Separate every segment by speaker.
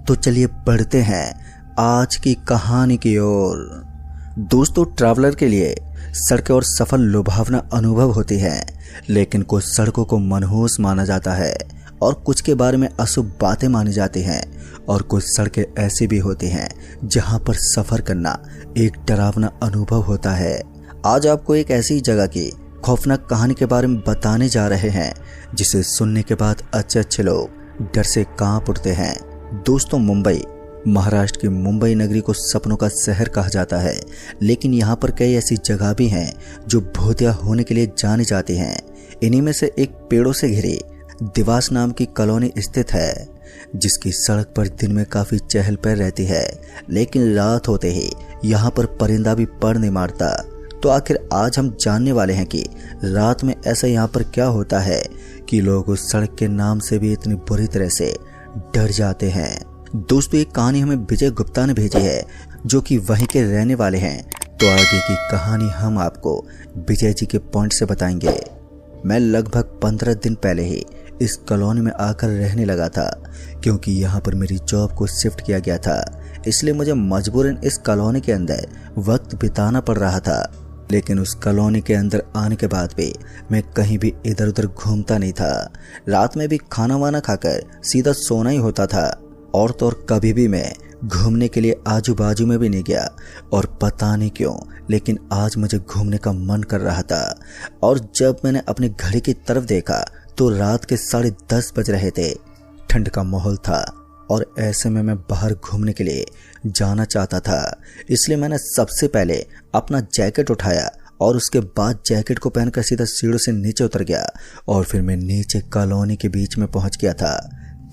Speaker 1: तो चलिए बढ़ते हैं आज की कहानी की ओर। दोस्तों, ट्रैवलर के लिए सड़कें और सफर लुभावना अनुभव होती है, लेकिन कुछ सड़कों को मनहूस माना जाता है और कुछ के बारे में अशुभ बातें मानी जाती हैं, और कुछ सड़कें ऐसी भी होती हैं जहां पर सफर करना एक डरावना अनुभव होता है। आज आपको एक ऐसी जगह की खौफनाक कहानी के बारे में बताने जा रहे हैं जिसे सुनने के बाद अच्छे लोग डर से कांप उठते हैं। दोस्तों, मुंबई, महाराष्ट्र की मुंबई नगरी को सपनों का शहर कहा जाता है, लेकिन यहाँ पर कई ऐसी जगह भी हैं जो भूतिया होने के लिए जानी जाती हैं। इन्हीं में से एक पेड़ों से घिरी दिवास नाम की कॉलोनी स्थित है, जिसकी सड़क पर दिन में काफी चहल पहल रहती है, लेकिन रात होते ही यहाँ पर परिंदा भी पर नहीं मारता। तो आखिर आज हम जानने वाले हैं कि रात में ऐसा यहाँ पर क्या होता है कि लोग उस सड़क के नाम से भी इतनी बुरी तरह से डर जाते हैं। दोस्तों, ये कहानी हमें विजय गुप्ता ने भेजी है, जो कि वहीं के रहने वाले हैं। तो आगे की कहानी हम आपको विजय जी के पॉइंट से बताएंगे। मैं लगभग 15 दिन पहले ही इस कॉलोनी में आकर रहने लगा था, क्योंकि यहाँ पर मेरी जॉब को शिफ्ट किया गया था, इसलिए मुझे मजबूरन इस कॉलोनी के अंदर वक्त बिताना पड़ रहा था। लेकिन उस कॉलोनी के अंदर आने के बाद भी मैं कहीं भी इधर उधर घूमता नहीं था। रात में भी खाना वाना खाकर सीधा सोना ही होता था, और तो और कभी भी मैं घूमने के लिए आजू बाजू में भी नहीं गया। और पता नहीं क्यों, लेकिन आज मुझे घूमने का मन कर रहा था। और जब मैंने अपनी घड़ी की तरफ देखा तो रात के 10:30 बज रहे थे। ठंड का माहौल था और ऐसे में मैं बाहर घूमने के लिए जाना चाहता था, इसलिए मैंने सबसे पहले अपना जैकेट उठाया और उसके बाद जैकेट को पहनकर सीधा सीढ़ियों से नीचे उतर गया। और फिर मैं नीचे कॉलोनी के बीच में पहुंच गया था।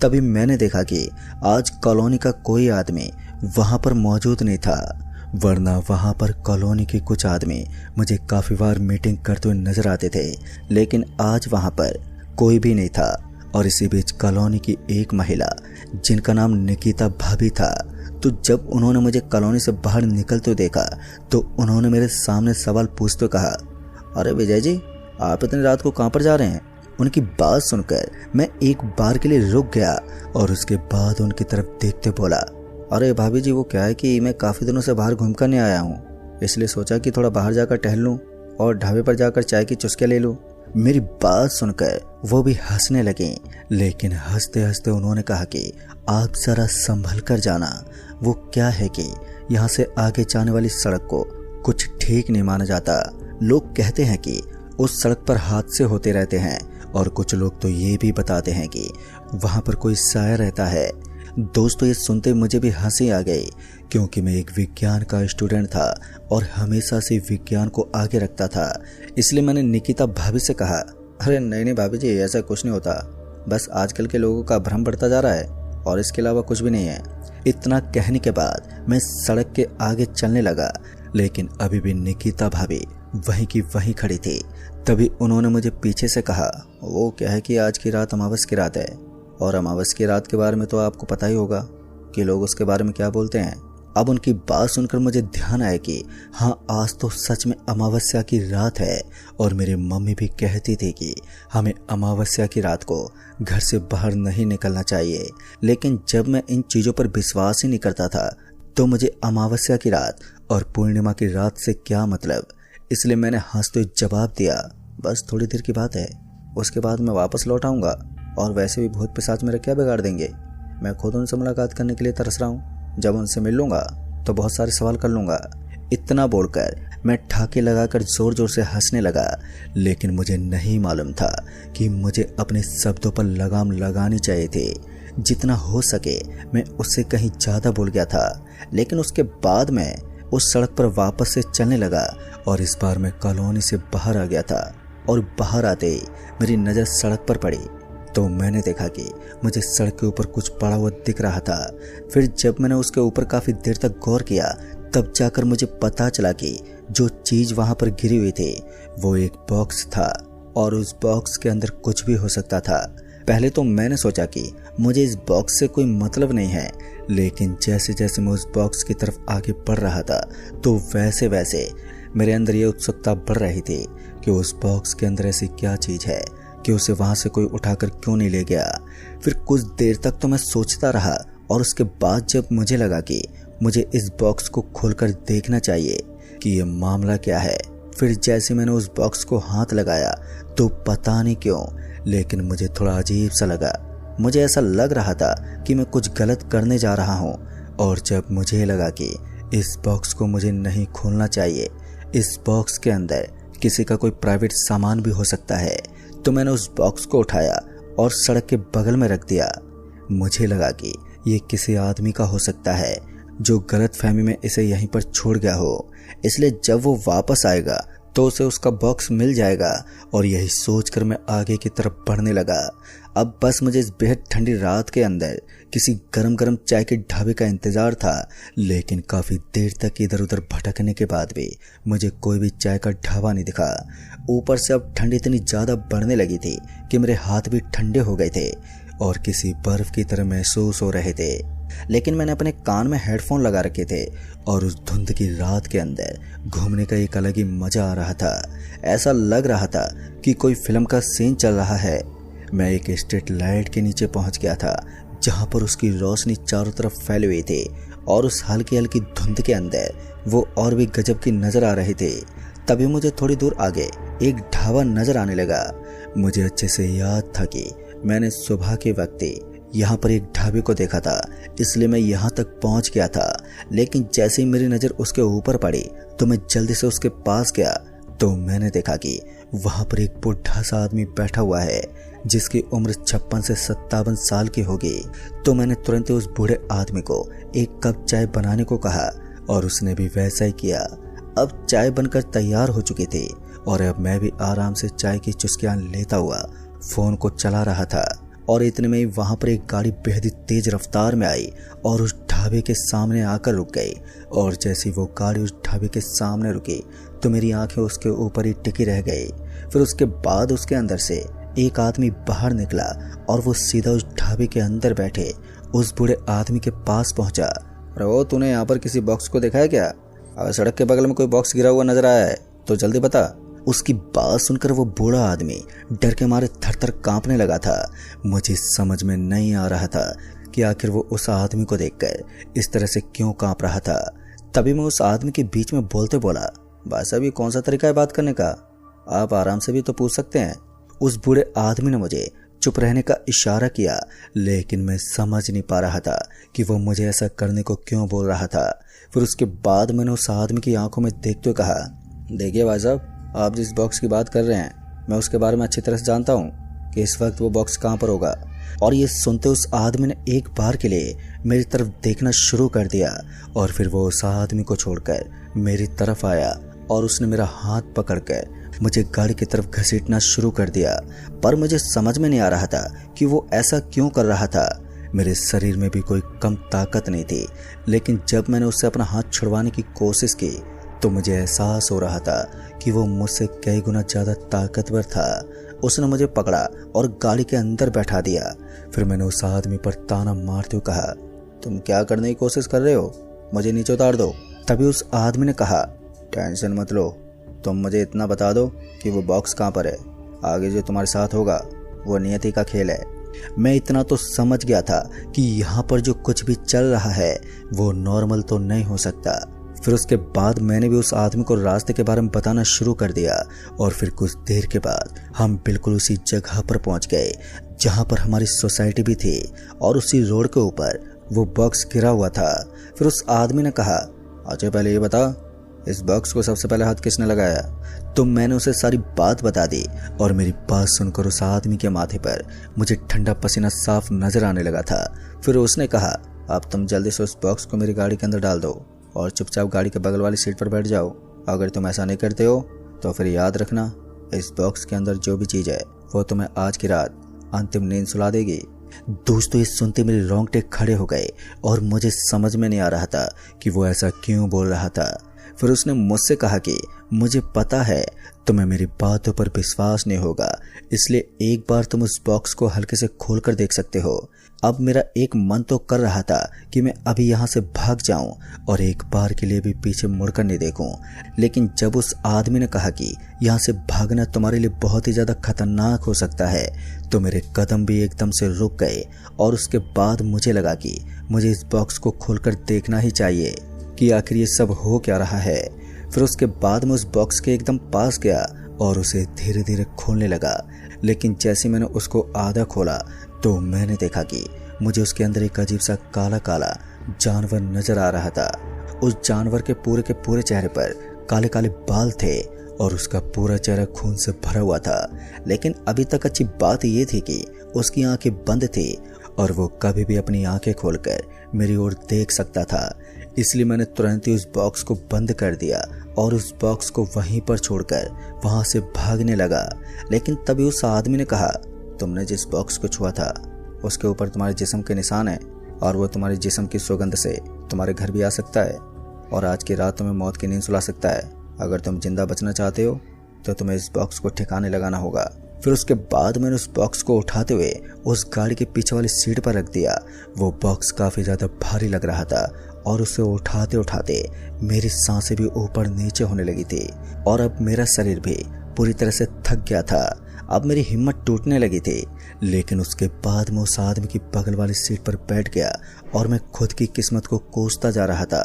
Speaker 1: तभी मैंने देखा कि आज कॉलोनी का कोई आदमी वहां पर मौजूद नहीं था, वरना वहां पर कॉलोनी के कुछ आदमी मुझे काफी बार मीटिंग करते हुए नजर आते थे, लेकिन आज वहां पर कोई भी नहीं था। और इसी बीच कॉलोनी की एक महिला, जिनका नाम निकिता भाभी था, तो जब उन्होंने मुझे कॉलोनी से बाहर निकलते हुए देखा तो उन्होंने मेरे सामने सवाल पूछते कहा, अरे विजय जी, आप इतनी रात को कहाँ पर जा रहे हैं? उनकी बात सुनकर मैं एक बार के लिए रुक गया और उसके बाद उनकी तरफ देखते बोला, अरे भाभी जी, वो क्या है कि मैं काफ़ी दिनों से बाहर घूमकर नहीं आया हूँ, इसलिए सोचा कि थोड़ा बाहर जाकर टहल लूँ और ढाबे पर जाकर चाय की चुस्कियाँ ले लूँ। मेरी बात सुनकर वो भी हंसने लगी, लेकिन हंसते हंसते उन्होंने कहा कि आप जरा संभल कर जाना। वो क्या है कि यहाँ से आगे जाने वाली सड़क को कुछ ठीक नहीं माना जाता। लोग कहते हैं कि उस सड़क पर हादसे होते रहते हैं, और कुछ लोग तो ये भी बताते हैं कि वहाँ पर कोई साया रहता है। दोस्तों, ये सुनते मुझे भी हंसी आ गई, क्योंकि मैं एक विज्ञान का स्टूडेंट था और हमेशा से विज्ञान को आगे रखता था। इसलिए मैंने निकिता भाभी से कहा, अरे नहीं भाभी जी, ऐसा कुछ नहीं होता, बस आजकल के लोगों का भ्रम बढ़ता जा रहा है और इसके अलावा कुछ भी नहीं है। इतना कहने के बाद मैं सड़क के आगे चलने लगा, लेकिन अभी भी निकिता भाभी वहीं की वहीं खड़ी थी। तभी उन्होंने मुझे पीछे से कहा, वो क्या है कि आज की रात अमावस की रात है, और अमावस की रात के बारे में तो आपको पता ही होगा कि लोग उसके बारे में क्या बोलते हैं। अब उनकी बात सुनकर मुझे ध्यान आया कि हाँ, आज तो सच में अमावस्या की रात है, और मेरी मम्मी भी कहती थी कि हमें अमावस्या की रात को घर से बाहर नहीं निकलना चाहिए। लेकिन जब मैं इन चीज़ों पर विश्वास ही नहीं करता था, तो मुझे अमावस्या की रात और पूर्णिमा की रात से क्या मतलब। इसलिए मैंने हंसते हुए जवाब दिया, बस थोड़ी देर की बात है, उसके बाद मैं वापस लौट आऊँगा, और वैसे भी भूत पिशाच मेरा क्या बिगाड़ देंगे। मैं खुद उनसे मुलाकात करने के लिए तरस रहा हूँ, जब उनसे मिल लूँगा तो बहुत सारे सवाल कर लूँगा। इतना बोलकर मैं ठाके लगाकर जोर जोर से हंसने लगा, लेकिन मुझे नहीं मालूम था कि मुझे अपने शब्दों पर लगाम लगानी चाहिए थी। जितना हो सके मैं उससे कहीं ज़्यादा बोल गया था। लेकिन उसके बाद मैं उस सड़क पर वापस से चलने लगा, और इस बार मैं कॉलोनी से बाहर आ गया था। और बाहर आते ही मेरी नज़र सड़क पर पड़ी, तो मैंने देखा कि मुझे सड़क के ऊपर कुछ पड़ा हुआ दिख रहा था। फिर जब मैंने उसके ऊपर काफ़ी देर तक गौर किया, तब जाकर मुझे पता चला कि जो चीज़ वहाँ पर गिरी हुई थी वो एक बॉक्स था, और उस बॉक्स के अंदर कुछ भी हो सकता था। पहले तो मैंने सोचा कि मुझे इस बॉक्स से कोई मतलब नहीं है, लेकिन जैसे जैसे मैं उस बॉक्स की तरफ आगे बढ़ रहा था, तो वैसे वैसे मेरे अंदर ये उत्सुकता बढ़ रही थी कि उस बॉक्स के अंदर ऐसी क्या चीज़ है कि उसे वहाँ से कोई उठाकर क्यों नहीं ले गया। फिर कुछ देर तक तो मैं सोचता रहा और उसके बाद जब मुझे लगा कि मुझे इस बॉक्स को खोलकर देखना चाहिए कि ये मामला क्या है, फिर जैसे मैंने उस बॉक्स को हाथ लगाया तो पता नहीं क्यों लेकिन मुझे थोड़ा अजीब सा लगा। मुझे ऐसा लग रहा था कि मैं कुछ गलत करने जा रहा हूँ। और जब मुझे लगा कि इस बॉक्स को मुझे नहीं खोलना चाहिए, इस बॉक्स के अंदर किसी का कोई प्राइवेट सामान भी हो सकता है, तो मैंने उस बॉक्स को उठाया और सड़क के बगल में रख दिया। मुझे लगा कि ये किसी आदमी का हो सकता है जो गलतफहमी में इसे यहीं पर छोड़ गया हो, इसलिए जब वो वापस आएगा तो उसे उसका बॉक्स मिल जाएगा। और यही सोचकर मैं आगे की तरफ बढ़ने लगा। अब बस मुझे इस बेहद ठंडी रात के अंदर किसी गरम गरम चाय के ढाबे का इंतजार था, लेकिन काफ़ी देर तक इधर उधर भटकने के बाद भी मुझे कोई भी चाय का ढाबा नहीं दिखा। ऊपर से अब ठंड इतनी ज़्यादा बढ़ने लगी थी कि मेरे हाथ भी ठंडे हो गए थे और किसी बर्फ की तरह महसूस हो रहे थे। लेकिन मैंने अपने कान में हेडफोन लगा रखे थे और उस धुंध की रात के अंदर घूमने का एक अलग ही मजा आ रहा था। ऐसा लग रहा था कि कोई फिल्म का सीन चल रहा है। मैं एक स्ट्रीट लाइट के नीचे पहुंच गया था जहां पर उसकी रोशनी चारों तरफ फैली हुई थी और उस हल्की हल्की धुंध के अंदर वो और भी गजब की नजर आ रहे थे। तभी मुझे थोड़ी दूर आगे एक ढाबा नजर आने लगा। मुझे अच्छे से याद था कि मैंने सुबह के वक्त यहाँ पर एक ढाबे को देखा था, इसलिए मैं यहाँ तक पहुँच गया था। लेकिन जैसे ही मेरी नज़र उसके ऊपर पड़ी तो मैं जल्दी से उसके पास गया तो मैंने देखा कि वहाँ पर एक बुढ़ा सा आदमी बैठा हुआ है जिसकी उम्र 56 से 57 साल की होगी। तो मैंने तुरंत ही उस बूढ़े आदमी को एक कप चाय बनाने को कहा और उसने भी वैसा ही किया। अब चाय बनकर तैयार हो चुकी थी और अब मैं भी आराम से चाय की चुस्कियाँ लेता हुआ फ़ोन को चला रहा था। और इतने में ही वहाँ पर एक गाड़ी बेहद तेज रफ्तार में आई और उस ढाबे के सामने आकर रुक गई। और जैसी वो गाड़ी उस ढाबे के सामने रुकी तो मेरी आंखें उसके ऊपर ही टिकी रह गई। फिर उसके बाद उसके अंदर से एक आदमी बाहर निकला और वो सीधा उस ढाबे के अंदर बैठे उस बूढ़े आदमी के पास पहुंचा। अरे वो तूने यहाँ पर किसी बॉक्स को देखा है क्या? अगर सड़क के बगल में कोई बॉक्स गिरा हुआ नजर आया है तो जल्दी बता। उसकी बात सुनकर वो बूढ़ा आदमी डर के मारे थर-थर कांपने लगा था। मुझे समझ में नहीं आ रहा था कि आखिर वो उस आदमी को देखकर इस तरह से क्यों कांप रहा था। तभी मैं उस आदमी के बीच में बोलते बोला, भाई साहब ये कौन सा तरीका है बात करने का? आप आराम से भी तो पूछ सकते हैं। उस बूढ़े आदमी ने मुझे चुप रहने का इशारा किया, लेकिन मैं समझ नहीं पा रहा था कि वो मुझे ऐसा करने को क्यों बोल रहा था। फिर उसके बाद मैंने उस आदमी की आंखों में देखते हुए कहा, देखिए भाई साहब, आप जिस बॉक्स की बात कर रहे हैं मैं उसके बारे में अच्छी तरह से जानता हूँ कि इस वक्त वो बॉक्स कहाँ पर होगा। और ये सुनते उस आदमी ने एक बार के लिए मेरी तरफ देखना शुरू कर दिया और फिर वो उस आदमी को छोड़कर मेरी तरफ आया और उसने मेरा हाथ पकड़कर मुझे गाड़ी की तरफ घसीटना शुरू कर दिया। पर मुझे समझ में नहीं आ रहा था कि वो ऐसा क्यों कर रहा था। मेरे शरीर में भी कोई कम ताकत नहीं थी, लेकिन जब मैंने उससे अपना हाथ छुड़वाने की कोशिश की तो मुझे एहसास हो रहा था कि वो मुझसे कई गुना ज़्यादा ताकतवर था। उसने मुझे पकड़ा और गाड़ी के अंदर बैठा दिया। फिर मैंने उस आदमी पर ताना मारते हुए कहा, तुम क्या करने की कोशिश कर रहे हो? मुझे नीचे उतार दो। तभी उस आदमी ने कहा, टेंशन मत लो, तुम मुझे इतना बता दो कि वो बॉक्स कहाँ पर है। आगे जो तुम्हारे साथ होगा वो नियति का खेल है। मैं इतना तो समझ गया था कि यहाँ पर जो कुछ भी चल रहा है वो नॉर्मल तो नहीं हो सकता। फिर उसके बाद मैंने भी उस आदमी को रास्ते के बारे में बताना शुरू कर दिया और फिर कुछ देर के बाद हम बिल्कुल उसी जगह पर पहुंच गए जहां पर हमारी सोसाइटी भी थी और उसी रोड के ऊपर वो बॉक्स गिरा हुआ था। फिर उस आदमी ने कहा, अच्छा पहले ये बता, इस बॉक्स को सबसे पहले हाथ किसने लगाया? तो मैंने उसे सारी बात बता दी और मेरी बात सुनकर उस आदमी के माथे पर मुझे ठंडा पसीना साफ नजर आने लगा था। फिर उसने कहा, अब तुम जल्दी से उस बॉक्स को मेरी गाड़ी के अंदर डाल दो और चुपचाप गाड़ी के बगल वाली सीट पर बैठ जाओ। अगर तुम ऐसा नहीं करते हो तो फिर याद रखना, इस बॉक्स के अंदर जो भी चीज़ है वो तुम्हें आज की रात अंतिम नींद सुला देगी। दोस्तों ये सुनते मेरे रोंगटे खड़े हो गए और मुझे समझ में नहीं आ रहा था कि वो ऐसा क्यों बोल रहा था। फिर उसने मुझसे कहा कि मुझे पता है तुम्हें मेरी बातों पर विश्वास नहीं होगा, इसलिए एक बार तुम उस बॉक्स को हल्के से खोल कर देख सकते हो। अब मेरा एक मन तो कर रहा था कि मैं अभी यहाँ से भाग जाऊं और एक बार के लिए भी पीछे मुड़कर नहीं देखूं, लेकिन जब उस आदमी ने कहा कि यहाँ से भागना तुम्हारे लिए बहुत ही ज़्यादा खतरनाक हो सकता है, तो मेरे कदम भी एकदम से रुक गए। और उसके बाद मुझे लगा कि मुझे इस बॉक्स को खोलकर देखना ही चाहिए कि आखिर ये सब हो क्या रहा है। फिर उसके बाद मैं उस बॉक्स के एकदम पास गया और उसे धीरे धीरे खोलने लगा। लेकिन जैसे मैंने उसको आधा खोला तो मैंने देखा कि मुझे उसके अंदर एक अजीब सा काला काला जानवर नजर आ रहा था। उस जानवर के पूरे चेहरे पर काले काले बाल थे और उसका पूरा चेहरा खून से भरा हुआ था। लेकिन अभी तक अच्छी बात यह थी कि उसकी आंखें बंद थी और वो कभी भी अपनी आंखें खोलकर मेरी ओर देख सकता था। इसलिए मैंने तुरंत ही उस बॉक्स को बंद कर दिया और उस बॉक्स को वहीं पर छोड़कर वहां से भागने लगा। लेकिन तभी उस आदमी ने कहा, तुमने जिस बॉक्स को छुआ था उसके ऊपर तुम्हारे जिस्म के निशान हैं और वो तुम्हारे जिस्म की सुगंध से तुम्हारे घर भी आ सकता है और आज की रात तुम्हें मौत की नींद सुला सकता है। अगर तुम जिंदा बचना चाहते हो तो तुम्हें इस बॉक्स को ठिकाने लगाना होगा। फिर उसके बाद मैंने उस बॉक्स को उठाते हुए उस गाड़ी के पीछे वाली सीट पर रख दिया। वो बॉक्स काफ़ी ज़्यादा भारी लग रहा था और उसे उठाते उठाते मेरी सांसें भी ऊपर नीचे होने लगी थी और अब मेरा शरीर भी पूरी तरह से थक गया था। अब मेरी हिम्मत टूटने लगी थी। लेकिन उसके बाद मैं उस आदमी की बगल वाली सीट पर बैठ गया और मैं खुद की किस्मत को कोसता जा रहा था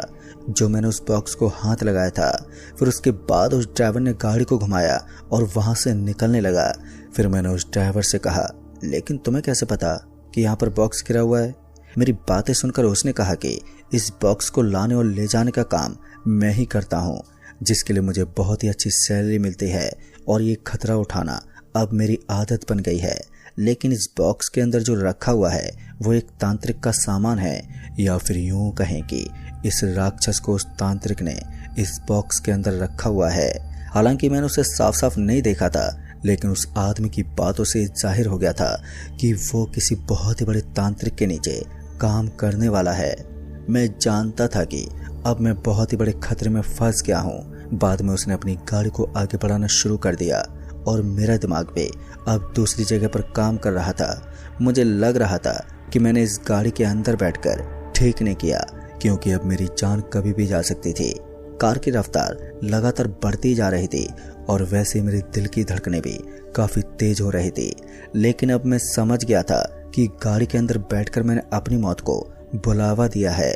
Speaker 1: जो मैंने उस बॉक्स को हाथ लगाया था। फिर उसके बाद उस ड्राइवर ने गाड़ी को घुमाया और वहां से निकलने लगा। फिर मैंने उस ड्राइवर से कहा, लेकिन तुम्हें कैसे पता कि यहाँ पर बॉक्स गिरा हुआ है? मेरी बातें सुनकर उसने कहा कि इस बॉक्स को लाने और ले जाने का काम मैं ही करता हूँ, जिसके लिए मुझे बहुत ही अच्छी सैलरी मिलती है और ये खतरा उठाना अब मेरी आदत बन गई है। लेकिन इस बॉक्स के अंदर जो रखा हुआ है वो एक तांत्रिक का सामान है, या फिर यूं कहें कि इस राक्षस को उस तांत्रिक ने इस बॉक्स के अंदर रखा हुआ है। हालांकि मैंने उसे साफ साफ नहीं देखा था, लेकिन उस आदमी की बातों से जाहिर हो गया था कि वो किसी बहुत ही बड़े तांत्रिक के नीचे काम करने वाला है। मैं जानता था कि अब मैं बहुत ही बड़े खतरे में फंस गया हूँ। बाद में उसने अपनी गाड़ी को आगे बढ़ाना शुरू कर दिया और मेरा दिमाग भी अब दूसरी जगह पर काम कर रहा था। मुझे लग रहा था कि मैंने इस गाड़ी के अंदर बैठकर ठीक नहीं किया, क्योंकि अब मेरी जान कभी भी जा सकती थी। कार की रफ्तार लगातार बढ़ती जा रही थी और वैसे मेरे दिल की धड़कनें भी काफ़ी तेज हो रही थी। लेकिन अब मैं समझ गया था कि गाड़ी के अंदर बैठकर मैंने अपनी मौत को बुलावा दिया है।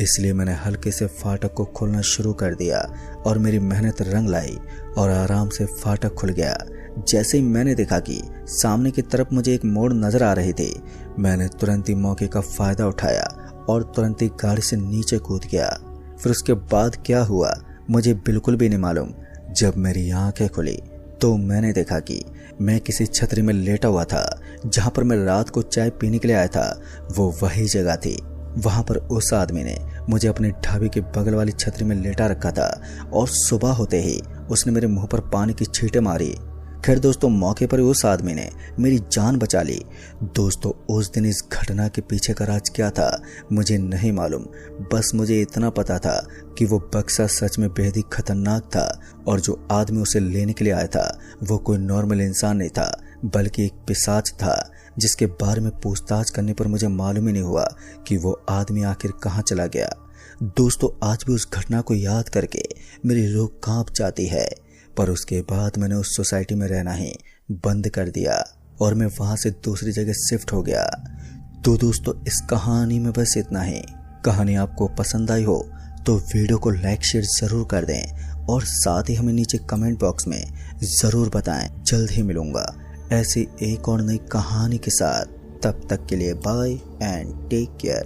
Speaker 1: इसलिए मैंने हल्के से फाटक को खोलना शुरू कर दिया और मेरी मेहनत रंग लाई और आराम से फाटक खुल गया। जैसे ही मैंने देखा कि सामने की तरफ मुझे एक मोड़ नजर आ रही थी, मैंने तुरंत ही मौके का फायदा उठाया और तुरंत ही गाड़ी से नीचे कूद गया। फिर उसके बाद क्या हुआ मुझे बिल्कुल भी नहीं मालूम। जब मेरी आंखें खुली तो मैंने देखा कि मैं किसी छतरी में लेटा हुआ था। जहां पर मैं रात को चाय पीने के लिए आया था वो वही जगह थी। वहां पर उस आदमी ने मुझे अपने ढाबे के बगल वाली छतरी में लेटा रखा था और सुबह होते ही उसने मेरे मुंह पर पानी की छींटे मारी। खैर दोस्तों, मौके पर उस आदमी ने मेरी जान बचा ली। दोस्तों, उस दिन इस घटना के पीछे का राज क्या था मुझे नहीं मालूम। बस मुझे इतना पता था कि वो बक्सा सच में बेहद ही खतरनाक था और जो आदमी उसे लेने के लिए आया था वो कोई नॉर्मल इंसान नहीं था, बल्कि एक पिशाच था, जिसके बारे में पूछताछ करने पर मुझे मालूम ही नहीं हुआ कि वो आदमी आखिर कहाँ चला गया। दोस्तों, आज भी उस घटना को याद करके मेरी रूह कांप जाती है। पर उसके बाद मैंने उस सोसाइटी में रहना ही बंद कर दिया और मैं वहां से दूसरी जगह शिफ्ट हो गया। तो दोस्तों, इस कहानी में बस इतना ही। कहानी आपको पसंद आई हो तो वीडियो को लाइक शेयर जरूर कर दें और साथ ही हमें नीचे कमेंट बॉक्स में जरूर बताएं। जल्द ही मिलूंगा ऐसी एक और नई कहानी के साथ। तब तक के लिए बाय एंड टेक केयर।